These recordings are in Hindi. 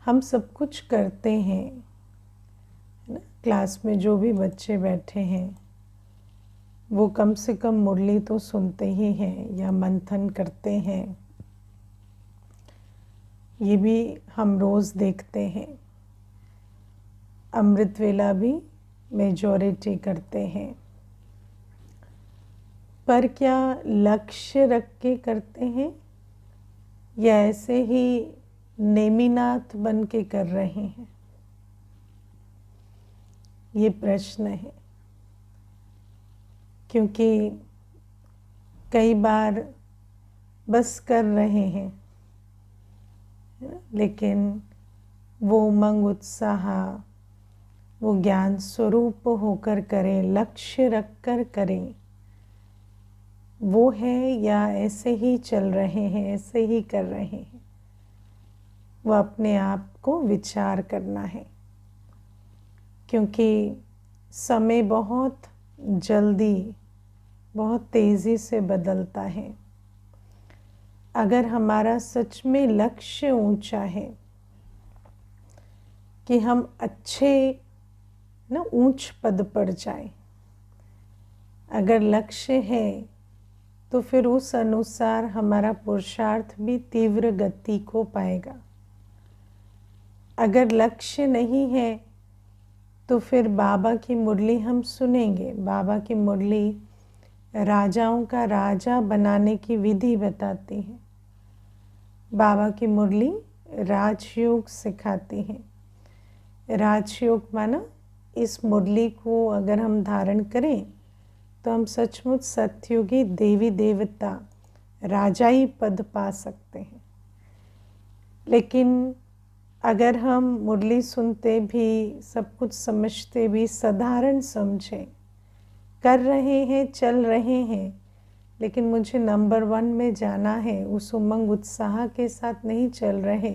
हम सब कुछ करते हैं, है ना। क्लास में जो भी बच्चे बैठे हैं वो कम से कम मुरली तो सुनते ही हैं या मंथन करते हैं। ये भी हम रोज़ देखते हैं। अमृत वेला भी मेजॉरिटी करते हैं, पर क्या लक्ष्य रख के करते हैं या ऐसे ही नेमिनाथ बन के कर रहे हैं? ये प्रश्न है। क्योंकि कई बार बस कर रहे हैं, लेकिन वो उमंग उत्साह, वो ज्ञान स्वरूप होकर करें, लक्ष्य रख कर करें, वो है या ऐसे ही चल रहे हैं, ऐसे ही कर रहे हैं, वो अपने आप को विचार करना है। क्योंकि समय बहुत जल्दी, बहुत तेज़ी से बदलता है। अगर हमारा सच में लक्ष्य ऊंचा है कि हम अच्छे ऊंच पद पर जाएं, अगर लक्ष्य है तो फिर उस अनुसार हमारा पुरुषार्थ भी तीव्र गति को पाएगा। अगर लक्ष्य नहीं है तो फिर बाबा की मुरली हम सुनेंगे। बाबा की मुरली राजाओं का राजा बनाने की विधि बताती है। बाबा की मुरली राजयोग सिखाती है। राजयोग माना इस मुरली को अगर हम धारण करें तो हम सचमुच सतयुगी देवी देवता राजाई पद पा सकते हैं। लेकिन अगर हम मुरली सुनते भी, सब कुछ समझते भी, साधारण समझें, कर रहे हैं, चल रहे हैं, लेकिन मुझे नंबर 1 में जाना है, उस उमंग उत्साह के साथ नहीं चल रहे,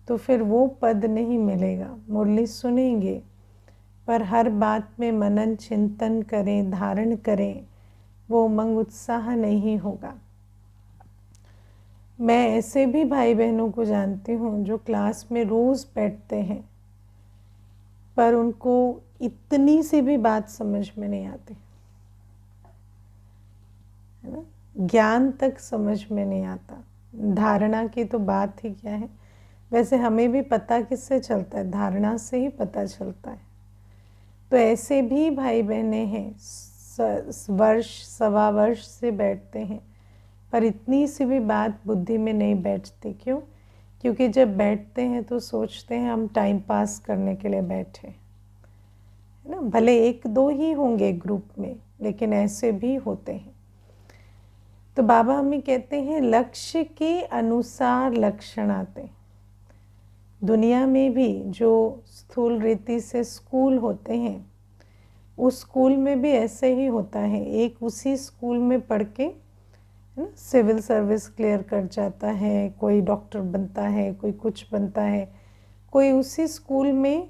तो फिर वो पद नहीं मिलेगा। मुरली सुनेंगे पर हर बात में मनन चिंतन करें, धारण करें, वो उमंग उत्साह नहीं होगा। मैं ऐसे भी भाई बहनों को जानती हूँ जो क्लास में रोज़ बैठते हैं, पर उनको इतनी सी भी बात समझ में नहीं आती, है ना। ज्ञान तक समझ में नहीं आता, धारणा की तो बात ही क्या है। वैसे हमें भी पता किससे चलता है? धारणा से ही पता चलता है। तो ऐसे भी भाई बहनें हैं, वर्ष सवा वर्ष से बैठते हैं, पर इतनी सी भी बात बुद्धि में नहीं बैठती। क्यों? क्योंकि जब बैठते हैं तो सोचते हैं हम टाइम पास करने के लिए बैठे, है ना। भले 1-2 ही होंगे ग्रुप में, लेकिन ऐसे भी होते हैं। तो बाबा हमें कहते हैं लक्ष्य के अनुसार लक्षण आते हैं। दुनिया में भी जो स्थूल रीति से स्कूल होते हैं, उस स्कूल में भी ऐसे ही होता है। एक उसी स्कूल में पढ़ के, है ना, सिविल सर्विस क्लियर कर जाता है, कोई डॉक्टर बनता है, कोई कुछ बनता है, कोई उसी स्कूल में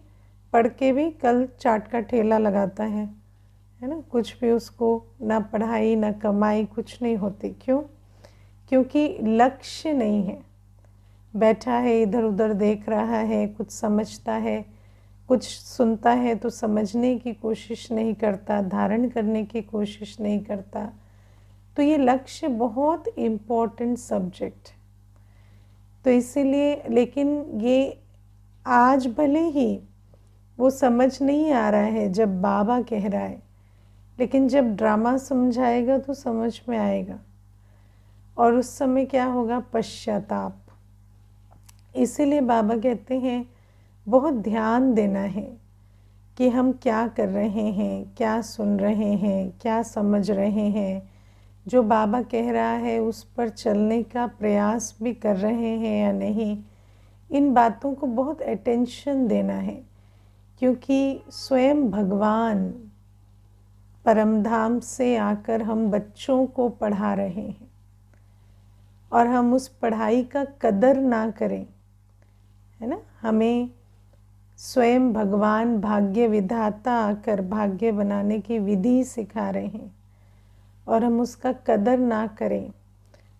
पढ़ के भी कल चाट का ठेला लगाता है ना। कुछ भी उसको ना पढ़ाई ना कमाई कुछ नहीं होती। क्यों? क्योंकि लक्ष्य नहीं है। बैठा है, इधर उधर देख रहा है, कुछ समझता है, कुछ सुनता है तो समझने की कोशिश नहीं करता, धारण करने की कोशिश नहीं करता। तो ये लक्ष्य बहुत इम्पोर्टेंट सब्जेक्ट है। तो इसीलिए, लेकिन ये आज भले ही वो समझ नहीं आ रहा है जब बाबा कह रहा है, लेकिन जब ड्रामा समझाएगा तो समझ में आएगा। और उस समय क्या होगा? पश्चाताप। इसीलिए बाबा कहते हैं बहुत ध्यान देना है कि हम क्या कर रहे हैं, क्या सुन रहे हैं, क्या समझ रहे हैं। जो बाबा कह रहा है उस पर चलने का प्रयास भी कर रहे हैं या नहीं, इन बातों को बहुत अटेंशन देना है। क्योंकि स्वयं भगवान परमधाम से आकर हम बच्चों को पढ़ा रहे हैं, और हम उस पढ़ाई का कदर ना करें, है ना। हमें स्वयं भगवान भाग्य विधाता आकर भाग्य बनाने की विधि सिखा रहे हैं, और हम उसका कदर ना करें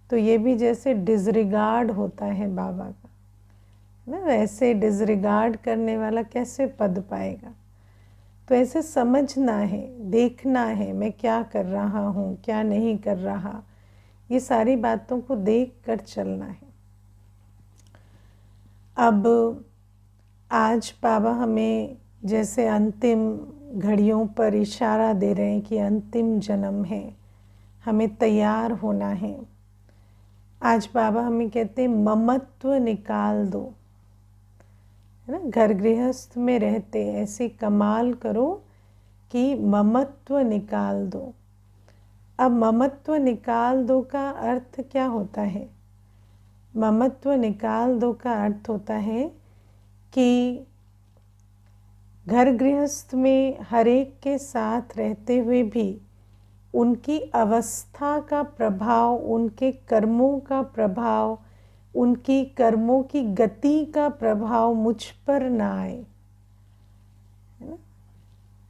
तो ये भी जैसे डिसरिगार्ड होता है बाबा का। ना, वैसे डिसरिगार्ड करने वाला कैसे पद पाएगा। तो ऐसे समझना है, देखना है मैं क्या कर रहा हूँ, क्या नहीं कर रहा, ये सारी बातों को देख कर चलना है। अब आज बाबा हमें जैसे अंतिम घड़ियों पर इशारा दे रहे हैं कि अंतिम जन्म है, हमें तैयार होना है। आज बाबा हमें कहते हैं ममत्व निकाल दो, है ना। घर गृहस्थ में रहते ऐसे कमाल करो कि ममत्व निकाल दो। अब ममत्व निकाल दो का अर्थ क्या होता है? ममत्व निकाल दो का अर्थ होता है कि घर गृहस्थ में हर एक के साथ रहते हुए भी उनकी अवस्था का प्रभाव, उनके कर्मों का प्रभाव, उनकी कर्मों की गति का प्रभाव मुझ पर ना आए, है ना।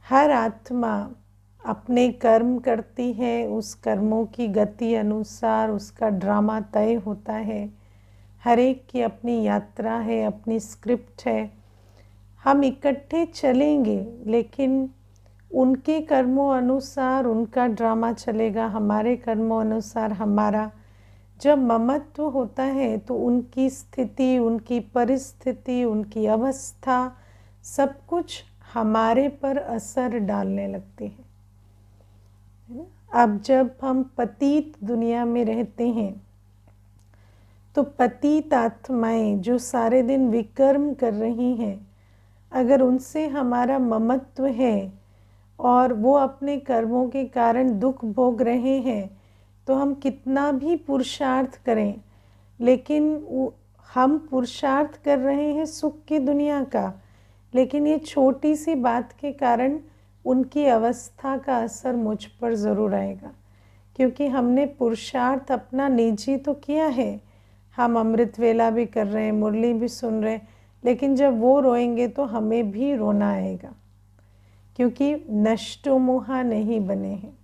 हर आत्मा अपने कर्म करती है, उस कर्मों की गति अनुसार उसका ड्रामा तय होता है। हर एक की अपनी यात्रा है, अपनी स्क्रिप्ट है। हम इकट्ठे चलेंगे लेकिन उनके कर्मों अनुसार उनका ड्रामा चलेगा, हमारे कर्मों अनुसार हमारा। जब ममत्व होता है तो उनकी स्थिति, उनकी परिस्थिति, उनकी अवस्था सब कुछ हमारे पर असर डालने लगती है ना। अब जब हम पतित दुनिया में रहते हैं तो पतित आत्माएं जो सारे दिन विकर्म कर रही हैं, अगर उनसे हमारा ममत्व है और वो अपने कर्मों के कारण दुख भोग रहे हैं, तो हम कितना भी पुरुषार्थ करें, लेकिन हम पुरुषार्थ कर रहे हैं सुख की दुनिया का, लेकिन ये छोटी सी बात के कारण उनकी अवस्था का असर मुझ पर ज़रूर आएगा, क्योंकि हमने पुरुषार्थ अपना निजी तो किया है। हम अमृत वेला भी कर रहे हैं, मुरली भी सुन रहे हैं, लेकिन जब वो रोएंगे तो हमें भी रोना आएगा, क्योंकि नष्टो मोहा नहीं बने हैं।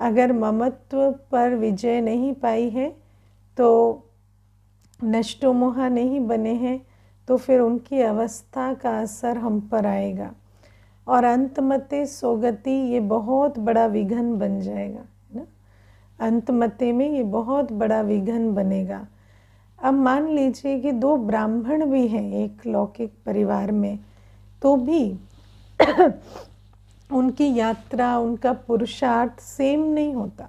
अगर ममत्व पर विजय नहीं पाई है तो नष्टो मोहा नहीं बने हैं, तो फिर उनकी अवस्था का असर हम पर आएगा और अंतमते सोगति ये बहुत बड़ा विघन बन जाएगा, है ना। अंतमते में ये बहुत बड़ा विघन बनेगा। अब मान लीजिए कि दो ब्राह्मण भी हैं एक लौकिक परिवार में, तो भी उनकी यात्रा, उनका पुरुषार्थ सेम नहीं होता।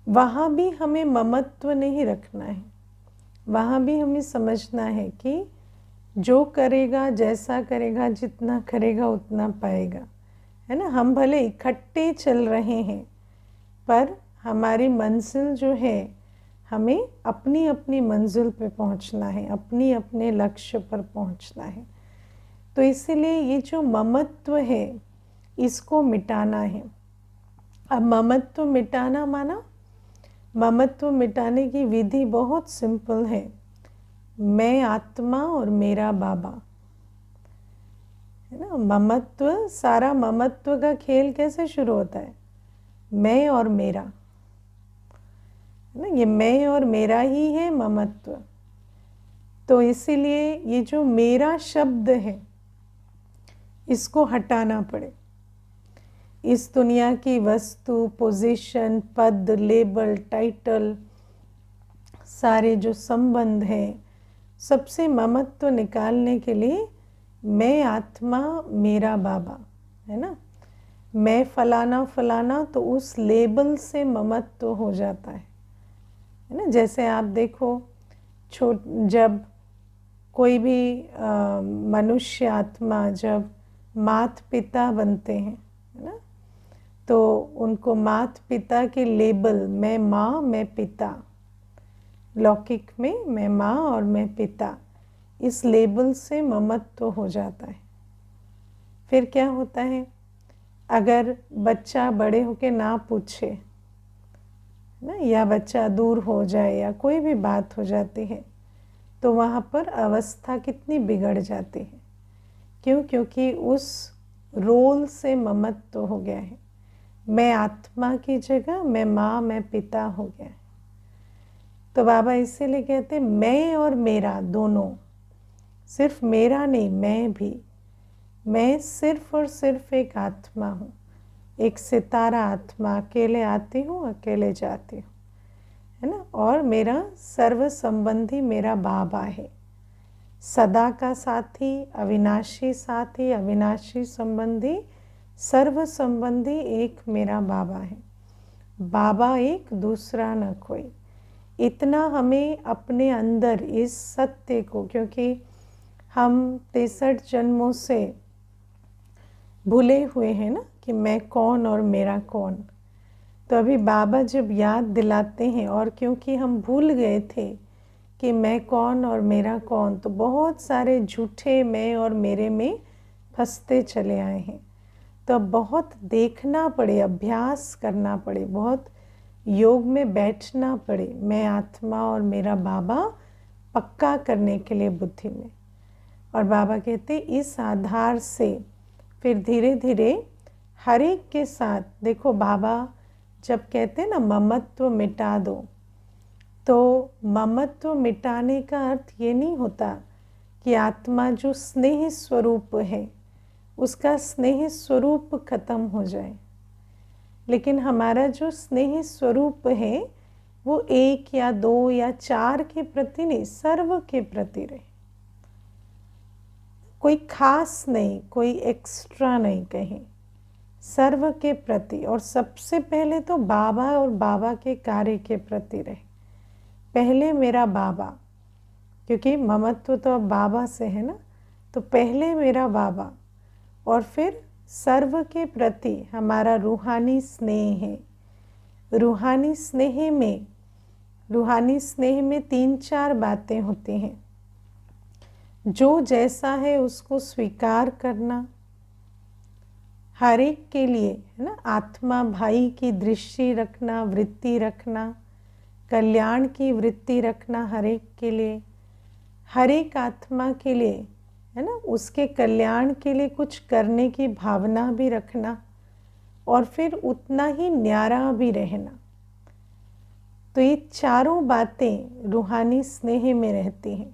वहाँ भी हमें ममत्व नहीं रखना है, वहाँ भी हमें समझना है कि जो करेगा, जैसा करेगा, जितना करेगा उतना पाएगा, है ना। हम भले इकट्ठे चल रहे हैं पर हमारी मंजिल जो है, हमें अपनी अपनी मंजिल पे पहुंचना है, अपनी अपने लक्ष्य पर पहुंचना है। तो इसीलिए ये जो ममत्व है इसको मिटाना है। अब ममत्व मिटाना माना, ममत्व मिटाने की विधि बहुत सिंपल है। मैं आत्मा और मेरा बाबा, है ना। ममत्व, सारा ममत्व का खेल कैसे शुरू होता है? मैं और मेरा, है ना। ये मैं और मेरा ही है ममत्व। तो इसीलिए ये जो मेरा शब्द है इसको हटाना पड़े। इस दुनिया की वस्तु, पोजीशन, पद, लेबल, टाइटल, सारे जो संबंध हैं, सबसे ममत्व निकालने के लिए मैं आत्मा मेरा बाबा, है ना। मैं फलाना फलाना, तो उस लेबल से ममत्व हो जाता है ना। जैसे आप देखो, जब कोई भी मनुष्य आत्मा जब माता पिता बनते हैं, है ना, तो उनको माता पिता के लेबल, मैं माँ मैं पिता, लौकिक में मैं माँ और मैं पिता, इस लेबल से ममत्व हो जाता है। फिर क्या होता है, अगर बच्चा बड़े होके ना पूछे ना, या बच्चा दूर हो जाए या कोई भी बात हो जाती है, तो वहाँ पर अवस्था कितनी बिगड़ जाती है। क्यों? क्योंकि उस रोल से ममत्व हो गया है। मैं आत्मा की जगह मैं माँ मैं पिता हो गया है। तो बाबा इसीलिए कहते मैं और मेरा दोनों, सिर्फ मेरा नहीं, मैं भी, मैं सिर्फ और सिर्फ एक आत्मा हूँ, एक सितारा आत्मा, अकेले आती हूँ अकेले जाती हूँ, है ना। और मेरा सर्व संबंधी मेरा बाबा है, सदा का साथी, अविनाशी साथी, अविनाशी संबंधी, सर्व संबंधी एक मेरा बाबा है। बाबा एक, दूसरा न कोई। इतना हमें अपने अंदर इस सत्य को, क्योंकि हम 63 जन्मों से भूले हुए हैं ना कि मैं कौन और मेरा कौन। तो अभी बाबा जब याद दिलाते हैं, और क्योंकि हम भूल गए थे कि मैं कौन और मेरा कौन, तो बहुत सारे झूठे मैं और मेरे में फंसते चले आए हैं। तो अब बहुत देखना पड़े, अभ्यास करना पड़े, बहुत योग में बैठना पड़े, मैं आत्मा और मेरा बाबा पक्का करने के लिए बुद्धि में। और बाबा कहते इस आधार से फिर धीरे धीरे हर एक के साथ, देखो बाबा जब कहते हैं ना ममत्व मिटा दो, तो ममत्व मिटाने का अर्थ ये नहीं होता कि आत्मा जो स्नेह स्वरूप है उसका स्नेह स्वरूप खत्म हो जाए, लेकिन हमारा जो स्नेह स्वरूप है वो 1 या 2 या 4 के प्रति नहीं, सर्व के प्रति रहे। कोई खास नहीं, कोई एक्स्ट्रा नहीं, कहीं सर्व के प्रति। और सबसे पहले तो बाबा और बाबा के कार्य के प्रति रहे। पहले मेरा बाबा, क्योंकि ममत्व तो अब बाबा से है ना, तो पहले मेरा बाबा, और फिर सर्व के प्रति हमारा रूहानी स्नेह है। रूहानी स्नेह में 3-4 बातें होती हैं। जो जैसा है उसको स्वीकार करना, हर एक के लिए, है ना, आत्मा भाई की दृष्टि रखना, वृत्ति रखना, कल्याण की वृत्ति रखना हर एक के लिए, हर एक आत्मा के लिए, है ना, उसके कल्याण के लिए कुछ करने की भावना भी रखना, और फिर उतना ही न्यारा भी रहना। तो ये चारों बातें रूहानी स्नेह में रहती हैं।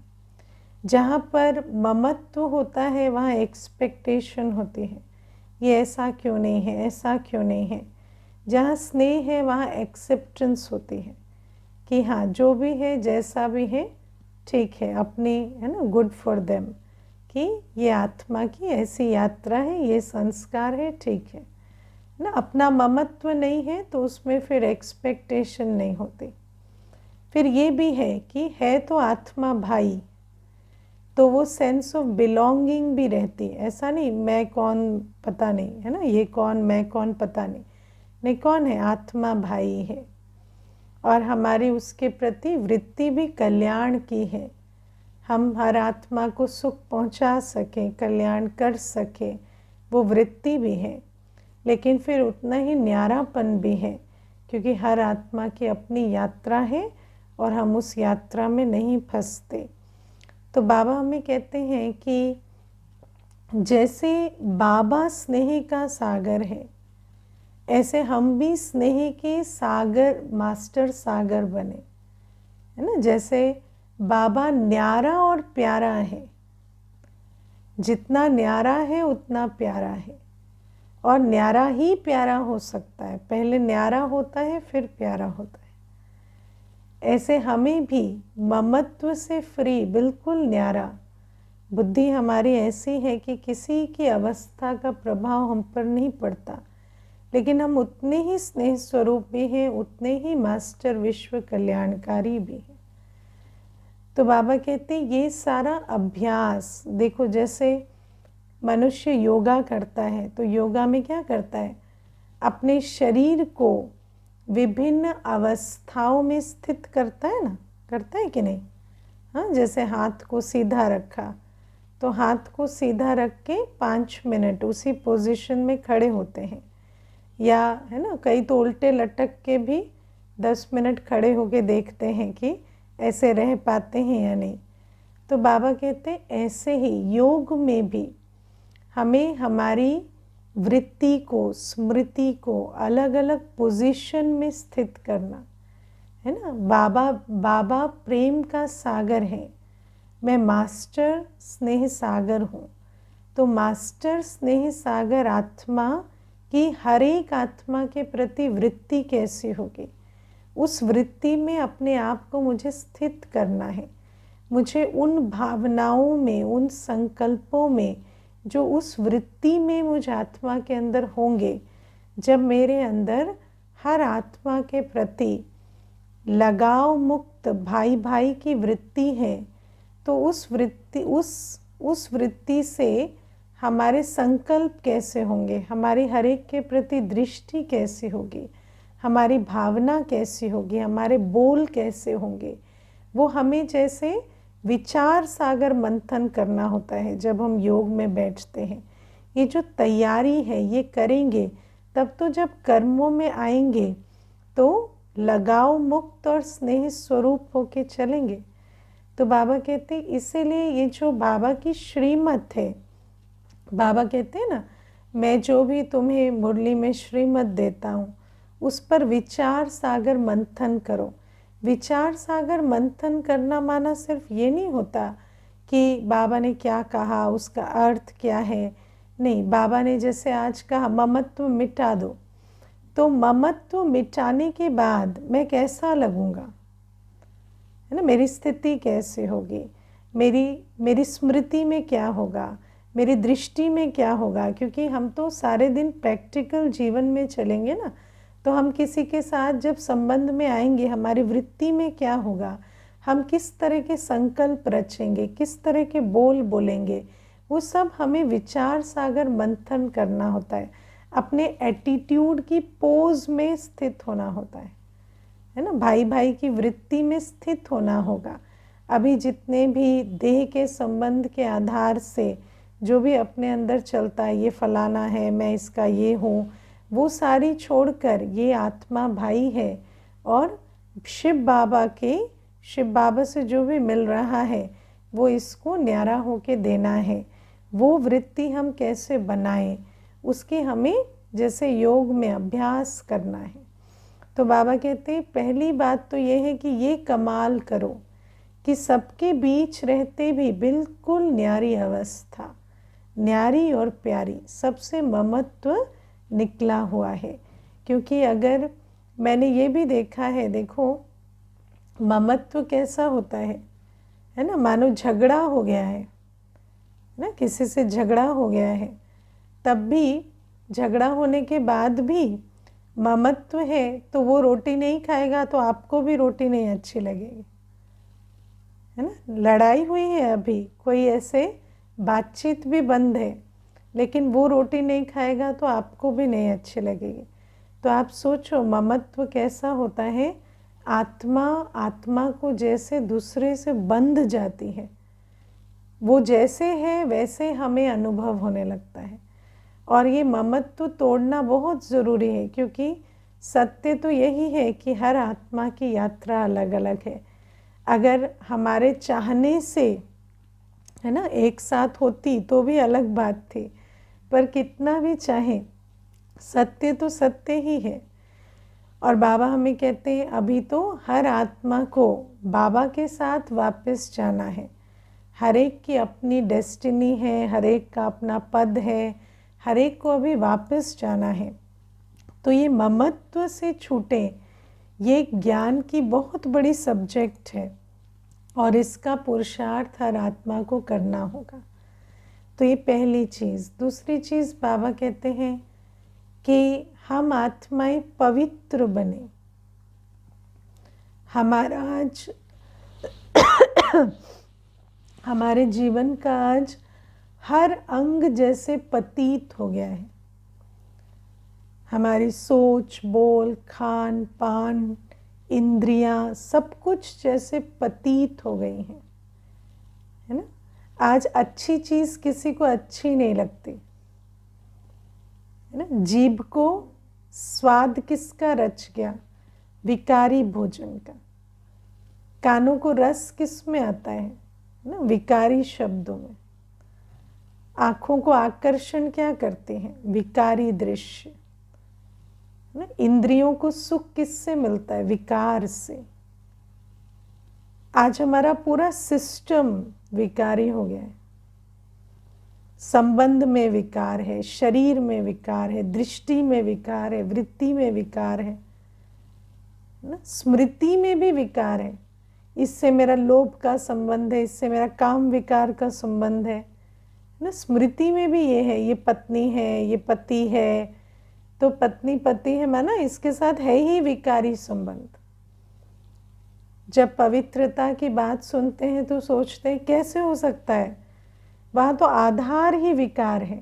जहाँ पर ममत्व होता है वहाँ एक्सपेक्टेशन होती है, ये ऐसा क्यों नहीं है, ऐसा क्यों नहीं है। जहाँ स्नेह है वहाँ एक्सेप्टेंस होती है कि हाँ जो भी है जैसा भी है ठीक है, अपनी, है ना, गुड फॉर देम, कि ये आत्मा की ऐसी यात्रा है, ये संस्कार है, ठीक है ना। अपना ममत्व नहीं है तो उसमें फिर एक्सपेक्टेशन नहीं होती। फिर ये भी है कि है तो आत्मा भाई, तो वो सेंस ऑफ बिलोंगिंग भी रहती है। ऐसा नहीं मैं कौन पता नहीं, है ना, ये कौन मैं कौन पता नहीं, नहीं, कौन है, आत्मा भाई है। और हमारी उसके प्रति वृत्ति भी कल्याण की है, हम हर आत्मा को सुख पहुंचा सकें, कल्याण कर सकें, वो वृत्ति भी है। लेकिन फिर उतना ही न्यारापन भी है, क्योंकि हर आत्मा की अपनी यात्रा है और हम उस यात्रा में नहीं फंसते। तो बाबा हमें कहते हैं कि जैसे बाबा स्नेह का सागर है, ऐसे हम भी स्नेह के सागर, मास्टर सागर बने, है ना। जैसे बाबा न्यारा और प्यारा है, जितना न्यारा है उतना प्यारा है, और न्यारा ही प्यारा हो सकता है, पहले न्यारा होता है फिर प्यारा होता है। ऐसे हमें भी ममत्व से फ्री, बिल्कुल न्यारा, बुद्धि हमारी ऐसी है कि किसी की अवस्था का प्रभाव हम पर नहीं पड़ता, लेकिन हम उतने ही स्नेह स्वरूप भी हैं, उतने ही मास्टर विश्व कल्याणकारी भी हैं। तो बाबा कहते हैं ये सारा अभ्यास, देखो जैसे मनुष्य योगा करता है, तो योगा में क्या करता है, अपने शरीर को विभिन्न अवस्थाओं में स्थित करता है ना, करता है कि नहीं। हाँ, जैसे हाथ को सीधा रखा, तो हाथ को सीधा रख के 5 मिनट उसी पोजीशन में खड़े होते हैं, या है ना, कई तो उल्टे लटक के भी 10 मिनट खड़े होके देखते हैं कि ऐसे रह पाते हैं या नहीं। तो बाबा कहते हैं ऐसे ही योग में भी हमें हमारी वृत्ति को, स्मृति को अलग अलग पोजीशन में स्थित करना, है ना। बाबा बाबा प्रेम का सागर है, मैं मास्टर स्नेह सागर हूँ। तो मास्टर स्नेह सागर आत्मा की हर एक आत्मा के प्रति वृत्ति कैसी होगी, उस वृत्ति में अपने आप को मुझे स्थित करना है। मुझे उन भावनाओं में, उन संकल्पों में जो उस वृत्ति में मुझ आत्मा के अंदर होंगे, जब मेरे अंदर हर आत्मा के प्रति लगाव मुक्त भाई भाई की वृत्ति है, तो उस वृत्ति से हमारे संकल्प कैसे होंगे, हमारी हर एक के प्रति दृष्टि कैसी होगी, हमारी भावना कैसी होगी, हमारे बोल कैसे होंगे, वो हमें जैसे विचार सागर मंथन करना होता है जब हम योग में बैठते हैं। ये जो तैयारी है ये करेंगे, तब तो जब कर्मों में आएंगे तो लगाव मुक्त और स्नेह स्वरूप होके चलेंगे। तो बाबा कहते हैं इसीलिए ये जो बाबा की श्रीमत है, बाबा कहते हैं ना, मैं जो भी तुम्हें मुरली में श्रीमत देता हूँ उस पर विचार सागर मंथन करो। विचार सागर मंथन करना माना सिर्फ ये नहीं होता कि बाबा ने क्या कहा उसका अर्थ क्या है, नहीं। बाबा ने जैसे आज कहा ममत्व मिटा दो, तो ममत्व मिटाने के बाद मैं कैसा लगूंगा, है ना, मेरी स्थिति कैसे होगी, मेरी स्मृति में क्या होगा, मेरी दृष्टि में क्या होगा। क्योंकि हम तो सारे दिन प्रैक्टिकल जीवन में चलेंगे ना, तो हम किसी के साथ जब संबंध में आएंगे हमारी वृत्ति में क्या होगा, हम किस तरह के संकल्प रचेंगे, किस तरह के बोल बोलेंगे, वो सब हमें विचार सागर मंथन करना होता है। अपने एटीट्यूड की पोज में स्थित होना होता है ना, भाई भाई की वृत्ति में स्थित होना होगा। अभी जितने भी देह के संबंध के आधार से जो भी अपने अंदर चलता है, ये फलाना है, मैं इसका ये हूँ, वो सारी छोड़कर ये आत्मा भाई है और शिव बाबा से जो भी मिल रहा है वो इसको न्यारा होके देना है। वो वृत्ति हम कैसे बनाएं, उसकी हमें जैसे योग में अभ्यास करना है। तो बाबा कहते हैं पहली बात तो ये है कि ये कमाल करो कि सबके बीच रहते भी बिल्कुल न्यारी अवस्था, न्यारी और प्यारी, सबसे ममत्व निकला हुआ है। क्योंकि अगर मैंने ये भी देखा है, देखो ममत्व कैसा होता है ना, मानो झगड़ा हो गया है ना, किसी से झगड़ा हो गया है, तब भी झगड़ा होने के बाद भी ममत्व है, तो वो रोटी नहीं खाएगा तो आपको भी रोटी नहीं अच्छी लगेगी, है ना। लड़ाई हुई है, अभी कोई ऐसे बातचीत भी बंद है, लेकिन वो रोटी नहीं खाएगा तो आपको भी नहीं अच्छी लगेगी। तो आप सोचो ममत्व कैसा होता है। आत्मा को जैसे दूसरे से बंध जाती है, वो जैसे है वैसे हमें अनुभव होने लगता है। और ये ममत्व तोड़ना बहुत ज़रूरी है, क्योंकि सत्य तो यही है कि हर आत्मा की यात्रा अलग अलग है। अगर हमारे चाहने से, है ना, एक साथ होती तो भी अलग बात थी, पर कितना भी चाहे सत्य तो सत्य ही है। और बाबा हमें कहते हैं अभी तो हर आत्मा को बाबा के साथ वापस जाना है। हर एक की अपनी डेस्टिनी है, हर एक का अपना पद है, हर एक को अभी वापस जाना है। तो ये ममत्व से छूटे, ये ज्ञान की बहुत बड़ी सब्जेक्ट है और इसका पुरुषार्थ हर आत्मा को करना होगा। तो ये पहली चीज़। दूसरी चीज़ बाबा कहते हैं कि हम आत्माएं पवित्र बने। हमारा आज हमारे जीवन का आज हर अंग जैसे पतित हो गया है। हमारी सोच, बोल, खान पान, इंद्रियां, सब कुछ जैसे पतित हो गई हैं, है ना। आज अच्छी चीज़ किसी को अच्छी नहीं लगती, है ना। जीभ को स्वाद किसका रच गया? विकारी भोजन का। कानों को रस किस में आता है ना? विकारी शब्दों में। आँखों को आकर्षण क्या करते हैं? विकारी दृश्य। ना, इंद्रियों को सुख किससे मिलता है? विकार से। आज हमारा पूरा सिस्टम विकारी हो गया है। संबंध में विकार है, शरीर में विकार है, दृष्टि में विकार है, वृत्ति में विकार है ना, स्मृति में भी विकार है। इससे मेरा लोभ का संबंध है, इससे मेरा काम विकार का संबंध है ना। स्मृति में भी ये है, ये पत्नी है, ये पति है, तो पत्नी पति है माना इसके साथ है ही विकारी संबंध। जब पवित्रता की बात सुनते हैं तो सोचते हैं कैसे हो सकता है, वहाँ तो आधार ही विकार है।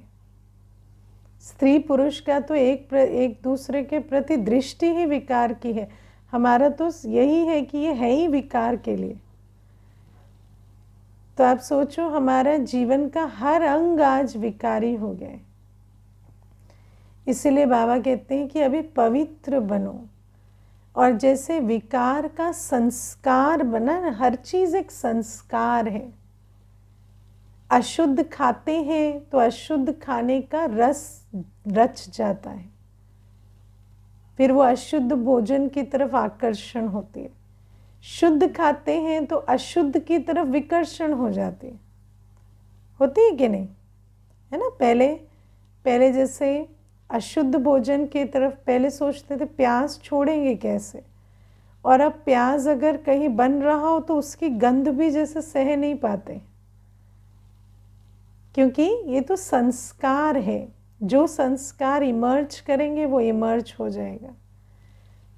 स्त्री पुरुष का तो एक दूसरे के प्रति दृष्टि ही विकार की है। हमारा तो यही है कि ये है ही विकार के लिए। तो आप सोचो हमारा जीवन का हर अंग आज विकारी हो गया है। इसीलिए बाबा कहते हैं कि अभी पवित्र बनो। और जैसे विकार का संस्कार बना ना, हर चीज एक संस्कार है। अशुद्ध खाते हैं तो अशुद्ध खाने का रस रच जाता है, फिर वो अशुद्ध भोजन की तरफ आकर्षण होती है। शुद्ध खाते हैं तो अशुद्ध की तरफ विकर्षण हो जाती है, होती है कि नहीं, है ना। पहले जैसे अशुद्ध भोजन की तरफ पहले सोचते थे प्याज छोड़ेंगे कैसे, और अब प्याज अगर कहीं बन रहा हो तो उसकी गंध भी जैसे सह नहीं पाते, क्योंकि ये तो संस्कार है। जो संस्कार इमर्ज करेंगे वो इमर्ज हो जाएगा।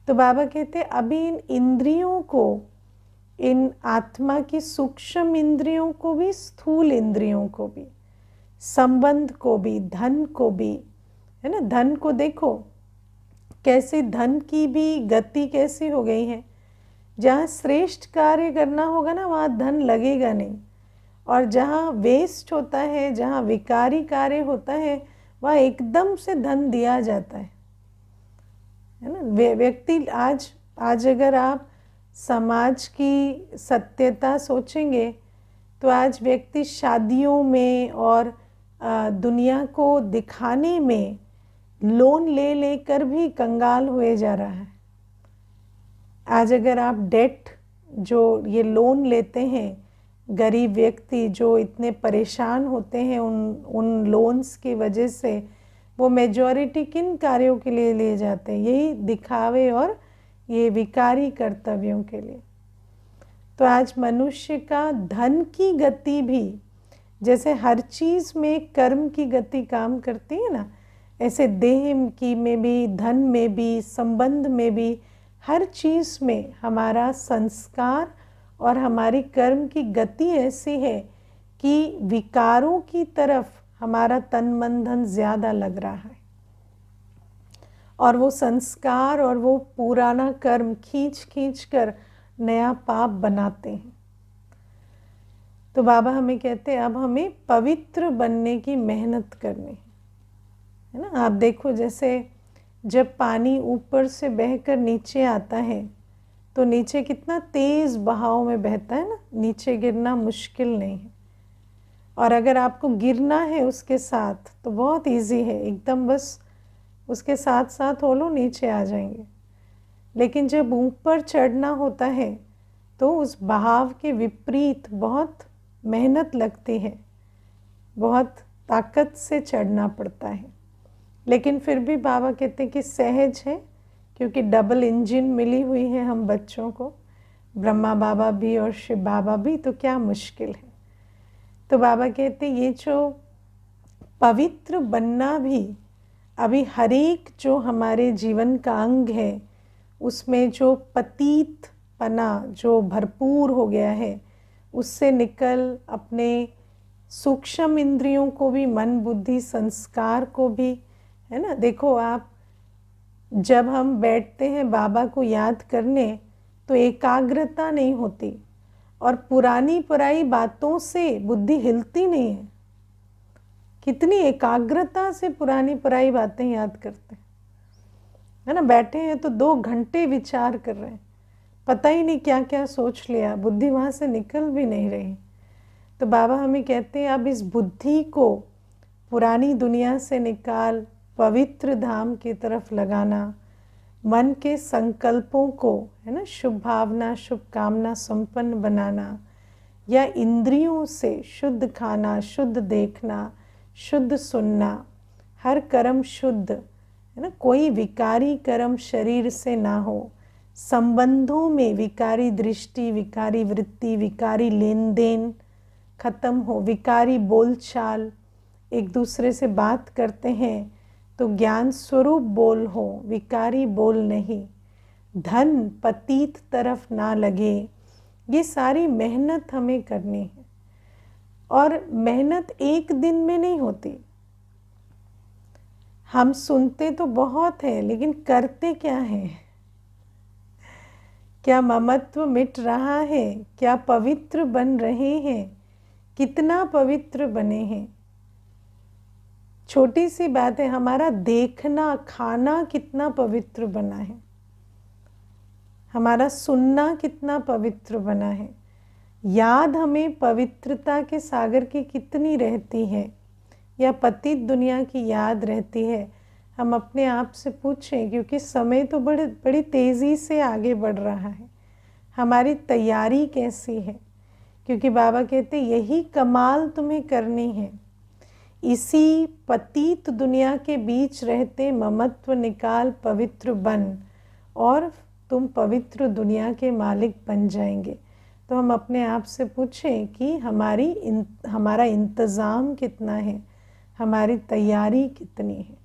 तो बाबा कहते हैं अभी इन इंद्रियों को, इन आत्मा की सूक्ष्म इंद्रियों को भी, स्थूल इंद्रियों को भी, संबंध को भी, धन को भी, है ना। धन को देखो कैसे धन की भी गति कैसी हो गई है। जहाँ श्रेष्ठ कार्य करना होगा ना वहाँ धन लगेगा नहीं, और जहाँ वेस्ट होता है, जहाँ विकारी कार्य होता है, वहाँ एकदम से धन दिया जाता है ना। व्यक्ति आज अगर आप समाज की सत्यता सोचेंगे तो आज व्यक्ति शादियों में और दुनिया को दिखाने में लोन ले लेकर भी कंगाल हुए जा रहा है। आज अगर आप डेट, जो ये लोन लेते हैं, गरीब व्यक्ति जो इतने परेशान होते हैं उन लोन्स की वजह से, वो मेजॉरिटी किन कार्यों के लिए लिए जाते हैं, यही दिखावे और ये विकारी कर्तव्यों के लिए। तो आज मनुष्य का धन की गति भी, जैसे हर चीज़ में कर्म की गति काम करती है ना, ऐसे देह की में भी, धन में भी, संबंध में भी, हर चीज़ में हमारा संस्कार और हमारी कर्म की गति ऐसी है कि विकारों की तरफ हमारा तन मन धन ज़्यादा लग रहा है, और वो संस्कार और वो पुराना कर्म खींच खींच कर नया पाप बनाते हैं। तो बाबा हमें कहते हैं अब हमें पवित्र बनने की मेहनत करनी है ना। आप देखो जैसे जब पानी ऊपर से बहकर नीचे आता है तो नीचे कितना तेज़ बहाव में बहता है ना, नीचे गिरना मुश्किल नहीं है। और अगर आपको गिरना है उसके साथ तो बहुत इजी है, एकदम बस उसके साथ साथ हो लो, नीचे आ जाएंगे। लेकिन जब ऊपर चढ़ना होता है तो उस बहाव के विपरीत बहुत मेहनत लगती है, बहुत ताकत से चढ़ना पड़ता है। लेकिन फिर भी बाबा कहते हैं कि सहज है, क्योंकि डबल इंजन मिली हुई है हम बच्चों को, ब्रह्मा बाबा भी और शिव बाबा भी, तो क्या मुश्किल है। तो बाबा कहते हैं ये जो पवित्र बनना भी अभी हर एक जो हमारे जीवन का अंग है उसमें जो पतित पना जो भरपूर हो गया है, उससे निकल अपने सूक्ष्म इंद्रियों को भी, मन बुद्धि संस्कार को भी, है ना। देखो आप जब हम बैठते हैं बाबा को याद करने तो एकाग्रता नहीं होती, और पुरानी पुरानी बातों से बुद्धि हिलती नहीं है। कितनी एकाग्रता से पुरानी पुरानी बातें याद करते हैं, है ना। बैठे हैं तो 2 घंटे विचार कर रहे हैं, पता ही नहीं क्या क्या सोच लिया, बुद्धि वहाँ से निकल भी नहीं रही। तो बाबा हमें कहते हैं अब इस बुद्धि को पुरानी दुनिया से निकाल पवित्र धाम की तरफ लगाना, मन के संकल्पों को, है ना, शुभ भावना शुभ कामना संपन्न बनाना, या इंद्रियों से शुद्ध खाना, शुद्ध देखना, शुद्ध सुनना, हर कर्म शुद्ध, है ना, कोई विकारी कर्म शरीर से ना हो, संबंधों में विकारी दृष्टि, विकारी वृत्ति, विकारी लेन देन खत्म हो, विकारी बोलचाल, एक दूसरे से बात करते हैं तो ज्ञान स्वरूप बोल हो, विकारी बोल नहीं, धन पतित तरफ ना लगे। ये सारी मेहनत हमें करनी है, और मेहनत एक दिन में नहीं होती। हम सुनते तो बहुत है, लेकिन करते क्या है? क्या ममत्व मिट रहा है? क्या पवित्र बन रहे हैं? कितना पवित्र बने हैं? छोटी सी बात है, हमारा देखना खाना कितना पवित्र बना है, हमारा सुनना कितना पवित्र बना है, याद हमें पवित्रता के सागर की कितनी रहती है, या पतित दुनिया की याद रहती है। हम अपने आप से पूछें, क्योंकि समय तो बड़ी तेज़ी से आगे बढ़ रहा है, हमारी तैयारी कैसी है? क्योंकि बाबा कहते यही कमाल तुम्हें करनी है, इसी पतित दुनिया के बीच रहते ममत्व निकाल पवित्र बन, और तुम पवित्र दुनिया के मालिक बन जाएंगे। तो हम अपने आप से पूछें कि हमारा इंतज़ाम कितना है, हमारी तैयारी कितनी है।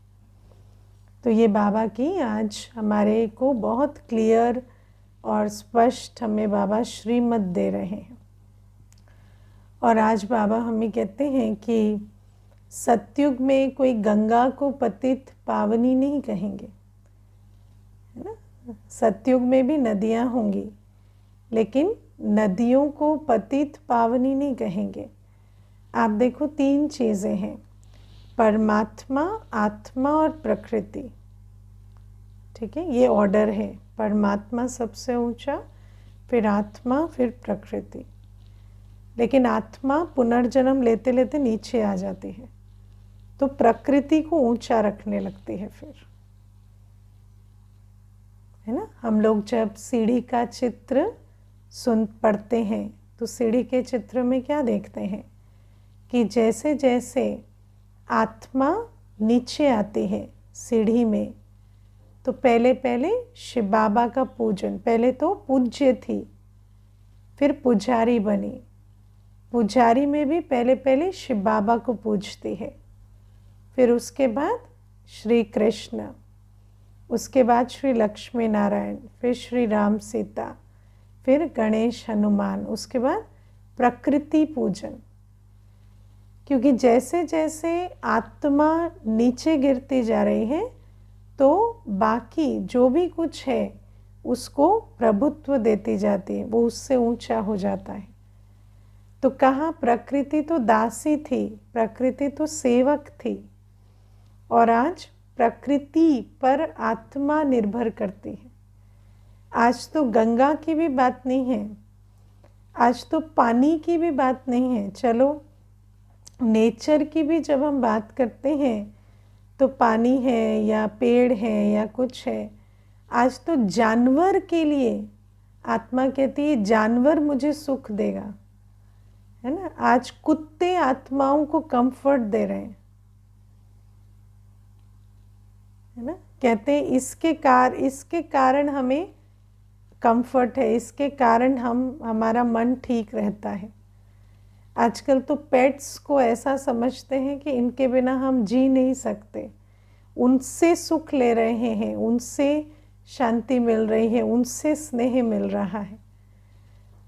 तो ये बाबा की आज हमारे को बहुत क्लियर और स्पष्ट हमें बाबा श्रीमत दे रहे हैं। और आज बाबा हमें कहते हैं कि सतयुग में कोई गंगा को पतित पावनी नहीं कहेंगे, है ना। सतयुग में भी नदियाँ होंगी, लेकिन नदियों को पतित पावनी नहीं कहेंगे। आप देखो 3 चीज़ें हैं, परमात्मा, आत्मा और प्रकृति, ठीक है, ये ऑर्डर है। परमात्मा सबसे ऊंचा, फिर आत्मा, फिर प्रकृति। लेकिन आत्मा पुनर्जन्म लेते लेते नीचे आ जाती है, तो प्रकृति को ऊंचा रखने लगती है फिर, है ना। हम लोग जब सीढ़ी का चित्र पढ़ते हैं तो सीढ़ी के चित्र में क्या देखते हैं कि जैसे जैसे आत्मा नीचे आती है सीढ़ी में, तो पहले पहले शिव बाबा का पूजन, पहले तो पूज्य थी, फिर पुजारी बनी, पुजारी में भी पहले पहले शिव बाबा को पूजती है, फिर उसके बाद श्री कृष्ण, उसके बाद श्री लक्ष्मी नारायण, फिर श्री राम सीता, फिर गणेश हनुमान, उसके बाद प्रकृति पूजन। क्योंकि जैसे जैसे आत्मा नीचे गिरती जा रही है, तो बाकी जो भी कुछ है उसको प्रभुत्व देती जाती है, वो उससे ऊंचा हो जाता है। तो कहाँ प्रकृति तो दासी थी, प्रकृति तो सेवक थी, और आज प्रकृति पर आत्मा निर्भर करती है। आज तो गंगा की भी बात नहीं है, आज तो पानी की भी बात नहीं है। चलो नेचर की भी जब हम बात करते हैं तो पानी है या पेड़ है या कुछ है, आज तो जानवर के लिए आत्मा कहती है जानवर मुझे सुख देगा, है ना। आज कुत्ते आत्माओं को कंफर्ट दे रहे हैं, है ना। कहते हैं इसके कारण हमें कंफर्ट है, इसके कारण हमारा मन ठीक रहता है। आजकल तो पेट्स को ऐसा समझते हैं कि इनके बिना हम जी नहीं सकते, उनसे सुख ले रहे हैं, उनसे शांति मिल रही है, उनसे स्नेह मिल रहा है।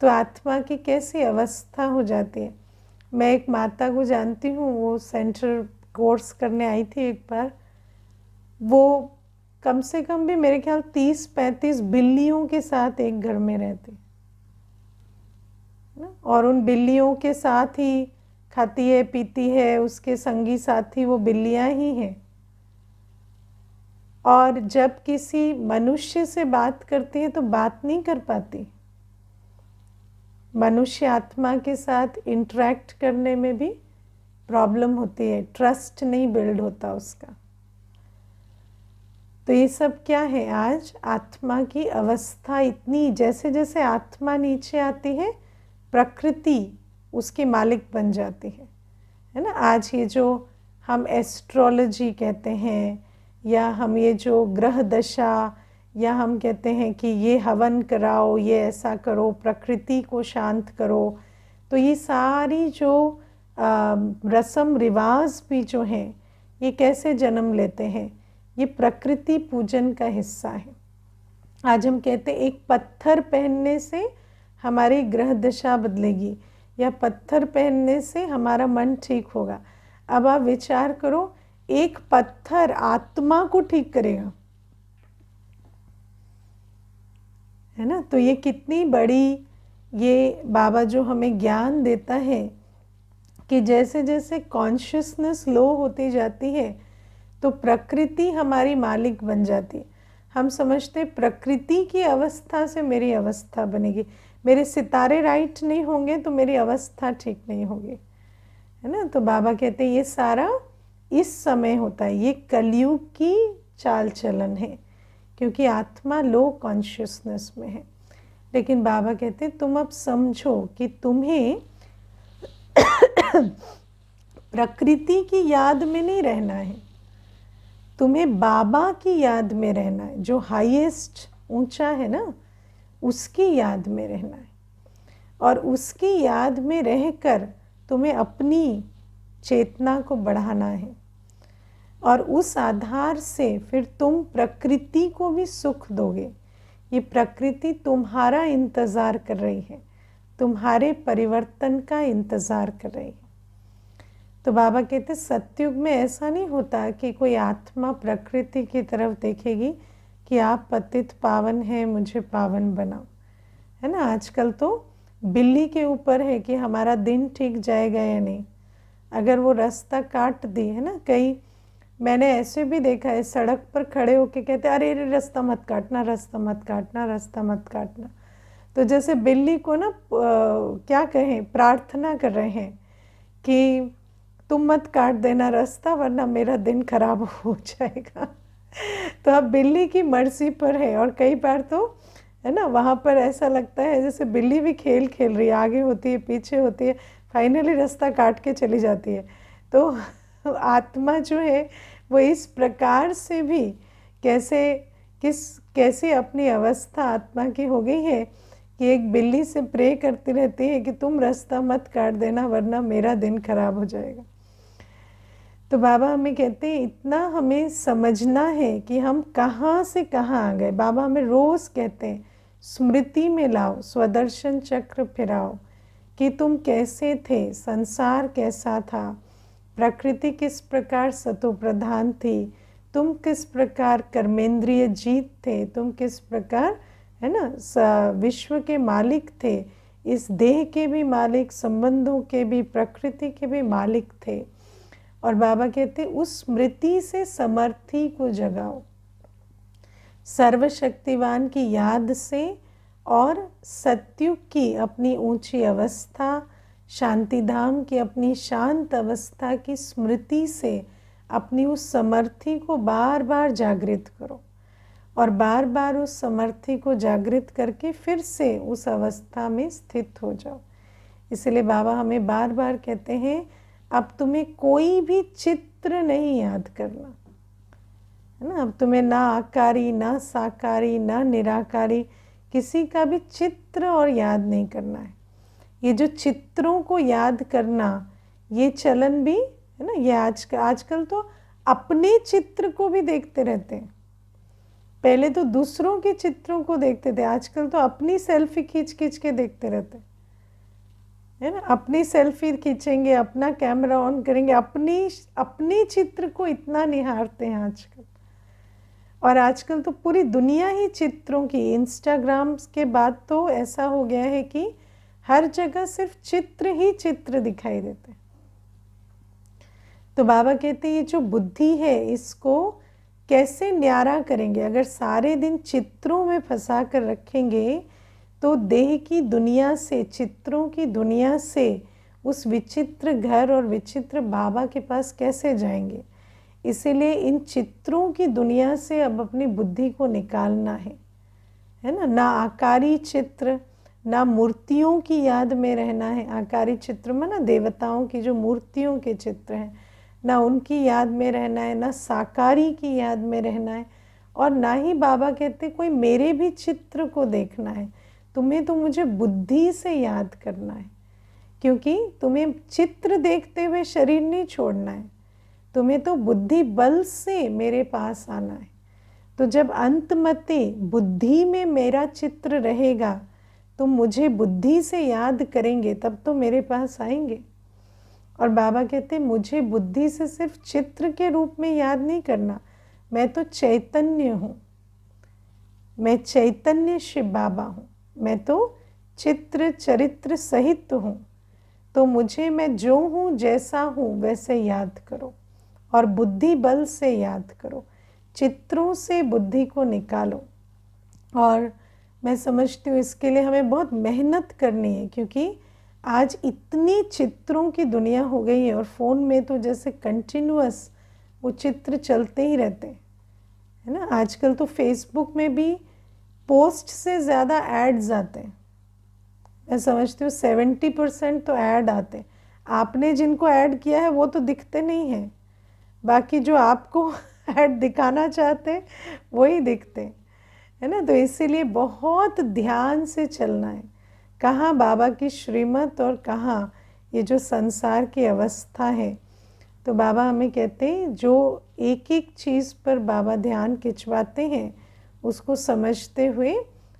तो आत्मा की कैसी अवस्था हो जाती है। मैं एक माता को जानती हूँ, वो सेंटर कोर्स करने आई थी एक बार, वो कम से कम भी मेरे ख्याल 30-35 बिल्लियों के साथ एक घर में रहती, और उन बिल्लियों के साथ ही खाती है पीती है, उसके संगी साथी वो बिल्लियां ही हैं। और जब किसी मनुष्य से बात करती है तो बात नहीं कर पाती, मनुष्य आत्मा के साथ इंटरेक्ट करने में भी प्रॉब्लम होती है, ट्रस्ट नहीं बिल्ड होता उसका। तो ये सब क्या है, आज आत्मा की अवस्था इतनी, जैसे जैसे आत्मा नीचे आती है प्रकृति उसकी मालिक बन जाती है ना। आज ये जो हम एस्ट्रोलॉजी कहते हैं, या हम ये जो ग्रह दशा, या हम कहते हैं कि ये हवन कराओ, ये ऐसा करो, प्रकृति को शांत करो, तो ये सारी जो रस्म रिवाज भी जो हैं ये कैसे जन्म लेते हैं, ये प्रकृति पूजन का हिस्सा है। आज हम कहते हैं एक पत्थर पहनने से हमारी ग्रह दशा बदलेगी, या पत्थर पहनने से हमारा मन ठीक होगा। अब आप विचार करो, एक पत्थर आत्मा को ठीक करेगा, है ना। तो ये कितनी बड़ी, ये बाबा जो हमें ज्ञान देता है कि जैसे जैसे कॉन्शियसनेस लो होती जाती है तो प्रकृति हमारी मालिक बन जाती है। हम समझते प्रकृति की अवस्था से मेरी अवस्था बनेगी, मेरे सितारे राइट नहीं होंगे तो मेरी अवस्था ठीक नहीं होगी, है ना। तो बाबा कहते हैं ये सारा इस समय होता है, ये कलयुग की चाल चलन है, क्योंकि आत्मा लो कॉन्शियसनेस में है। लेकिन बाबा कहते हैं तुम अब समझो कि तुम्हें प्रकृति की याद में नहीं रहना है, तुम्हें बाबा की याद में रहना है, जो हाईएस्ट ऊंचा है ना, उसकी याद में रहना है। और उसकी याद में रहकर तुम्हें अपनी चेतना को बढ़ाना है, और उस आधार से फिर तुम प्रकृति को भी सुख दोगे। ये प्रकृति तुम्हारा इंतज़ार कर रही है, तुम्हारे परिवर्तन का इंतज़ार कर रही है। तो बाबा कहते सतयुग में ऐसा नहीं होता कि कोई आत्मा प्रकृति की तरफ देखेगी कि आप पतित पावन हैं, मुझे पावन बनाओ, है ना। आजकल तो बिल्ली के ऊपर है कि हमारा दिन ठीक जाएगा या नहीं। अगर वो रास्ता काट दी, है ना, कई मैंने ऐसे भी देखा है, सड़क पर खड़े होके कहते अरे अरे रास्ता मत काटना, रास्ता मत काटना, रास्ता मत काटना। तो जैसे बिल्ली को ना क्या कहें, प्रार्थना कर रहे हैं कि तुम मत काट देना रास्ता वरना मेरा दिन खराब हो जाएगा। तो अब बिल्ली की मर्जी पर है। और कई बार तो है ना, वहाँ पर ऐसा लगता है जैसे बिल्ली भी खेल खेल रही है, आगे होती है पीछे होती है, फाइनली रास्ता काट के चली जाती है। तो आत्मा जो है वो इस प्रकार से भी कैसे अपनी अवस्था आत्मा की हो गई है कि एक बिल्ली से प्रे करती रहती है कि तुम रास्ता मत काट देना वरना मेरा दिन खराब हो जाएगा। तो बाबा हमें कहते हैं इतना हमें समझना है कि हम कहाँ से कहाँ आ गए। बाबा हमें रोज़ कहते हैं स्मृति में लाओ, स्वदर्शन चक्र फिराओ कि तुम कैसे थे, संसार कैसा था, प्रकृति किस प्रकार सतो प्रधान थी, तुम किस प्रकार कर्मेंद्रिय जीत थे, तुम किस प्रकार, है ना, विश्व के मालिक थे, इस देह के भी मालिक, संबंधों के भी, प्रकृति के भी मालिक थे। और बाबा कहते उस स्मृति से समर्थी को जगाओ, सर्वशक्तिवान की याद से और सत्युग की अपनी ऊंची अवस्था, शांतिधाम की अपनी शांत अवस्था की स्मृति से अपनी उस समर्थी को बार बार जागृत करो, और बार बार उस समर्थी को जागृत करके फिर से उस अवस्था में स्थित हो जाओ। इसलिए बाबा हमें बार बार कहते हैं अब तुम्हें कोई भी चित्र नहीं याद करना, है ना। अब तुम्हें ना आकारी, ना साकारी, ना निराकारी, किसी का भी चित्र और याद नहीं करना है। ये जो चित्रों को याद करना, ये चलन भी है ना, ये आजकल तो अपने चित्र को भी देखते रहते हैं। पहले तो दूसरों के चित्रों को देखते थे, आजकल तो अपनी सेल्फी खींच खींच के देखते रहते हैं, है ना। अपनी सेल्फी खींचेंगे, अपना कैमरा ऑन करेंगे, अपने चित्र को इतना निहारते हैं आजकल। और आजकल तो पूरी दुनिया ही चित्रों की, इंस्टाग्राम के बाद तो ऐसा हो गया है कि हर जगह सिर्फ चित्र ही चित्र दिखाई देते हैं। तो बाबा कहते हैं ये जो बुद्धि है इसको कैसे न्यारा करेंगे। अगर सारे दिन चित्रों में फंसा कर रखेंगे तो देह की दुनिया से, चित्रों की दुनिया से उस विचित्र घर और विचित्र बाबा के पास कैसे जाएंगे। इसीलिए इन चित्रों की दुनिया से अब अपनी बुद्धि को निकालना है ना। ना आकारी चित्र, ना मूर्तियों की याद में रहना है। आकारी चित्र में ना देवताओं की जो मूर्तियों के चित्र हैं, ना उनकी याद में रहना है, ना साकारी की याद में रहना है, और ना ही बाबा कहते कोई मेरे भी चित्र को देखना है। तुम्हें तो मुझे बुद्धि से याद करना है, क्योंकि तुम्हें चित्र देखते हुए शरीर नहीं छोड़ना है, तुम्हें तो बुद्धि बल से मेरे पास आना है। तो जब अंतमते बुद्धि में मेरा चित्र रहेगा, तुम मुझे बुद्धि से याद करेंगे, तब तो मेरे पास आएंगे। और बाबा कहते मुझे बुद्धि से सिर्फ चित्र के रूप में याद नहीं करना, मैं तो चैतन्य हूँ, मैं चैतन्य शिव बाबा हूँ, मैं तो चित्र चरित्र सहित हूँ। तो मुझे मैं जो हूँ जैसा हूँ वैसे याद करो, और बुद्धि बल से याद करो, चित्रों से बुद्धि को निकालो। और मैं समझती हूँ इसके लिए हमें बहुत मेहनत करनी है, क्योंकि आज इतनी चित्रों की दुनिया हो गई है, और फ़ोन में तो जैसे कंटिन्यूअस वो चित्र चलते ही रहते हैं, है ना। आजकल तो फेसबुक में भी पोस्ट से ज़्यादा एड्स आते हैं। मैं समझती हूँ 70% तो ऐड आते हैं। आपने जिनको ऐड किया है वो तो दिखते नहीं हैं, बाकी जो आपको ऐड दिखाना चाहते हैं वही दिखते हैं, है ना। तो इसीलिए बहुत ध्यान से चलना है, कहाँ बाबा की श्रीमत और कहाँ ये जो संसार की अवस्था है। तो बाबा हमें कहते हैं जो एक एक चीज़ पर बाबा ध्यान खिंचवाते हैं, उसको समझते हुए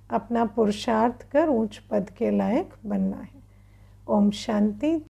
अपना पुरुषार्थ कर ऊंच पद के लायक बनना है। ओम शांति।